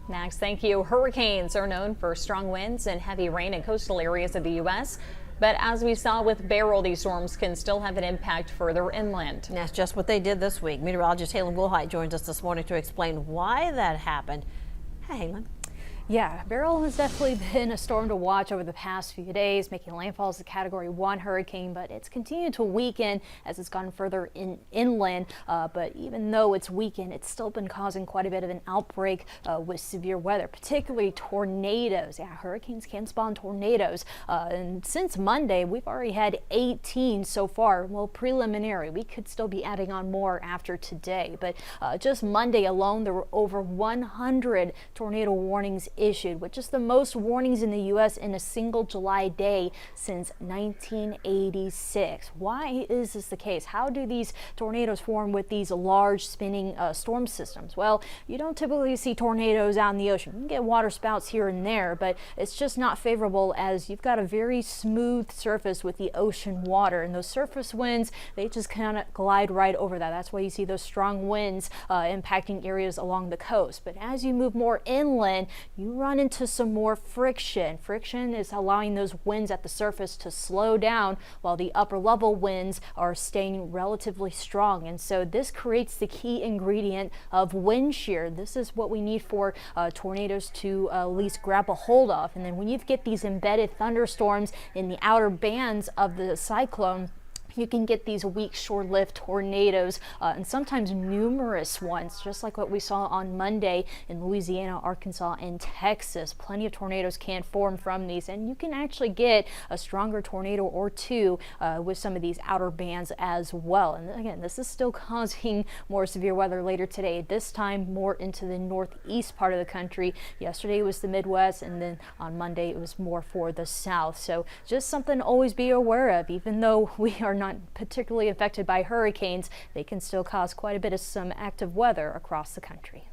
Max, thank you. Hurricanes are known for strong winds and heavy rain in coastal areas of the U.S. But as we saw with Beryl, these storms can still have an impact further inland. And that's just what they did this week. Meteorologist Halen Wilhite joins us this morning to explain why that happened. Hey, Halen. Yeah, Beryl has definitely been a storm to watch over the past few days, making landfall as a Category 1 hurricane, but it's continued to weaken as it's gone further inland. But even though it's weakened, it's still been causing quite a bit of an outbreak with severe weather, particularly tornadoes. Yeah, hurricanes can spawn tornadoes. And since Monday, we've already had 18 so far. Well, preliminary. We could still be adding on more after today. But just Monday alone, there were over 100 tornado warnings issued, which is the most warnings in the U.S. in a single July day since 1986. Why is this the case? How do these tornadoes form with these large spinning storm systems? Well, you don't typically see tornadoes out in the ocean. You can get water spouts here and there, but it's just not favorable as you've got a very smooth surface with the ocean water, and those surface winds, they just kind of glide right over that. That's why you see those strong winds impacting areas along the coast. But as you move more inland, you run into some more friction. Friction is allowing those winds at the surface to slow down while the upper level winds are staying relatively strong. And so this creates the key ingredient of wind shear. This is what we need for tornadoes to at least grab a hold of. And then when you get these embedded thunderstorms in the outer bands of the cyclone, you can get these weak shore-lived tornadoes and sometimes numerous ones, just like what we saw on Monday in Louisiana, Arkansas, and Texas. Plenty of tornadoes can form from these, and you can actually get a stronger tornado or two with some of these outer bands as well. And again, this is still causing more severe weather later today, this time more into the northeast part of the country. Yesterday was the Midwest, and then on Monday it was more for the south. So just something to always be aware of. Even though we are not particularly affected by hurricanes, they can still cause quite a bit of some active weather across the country.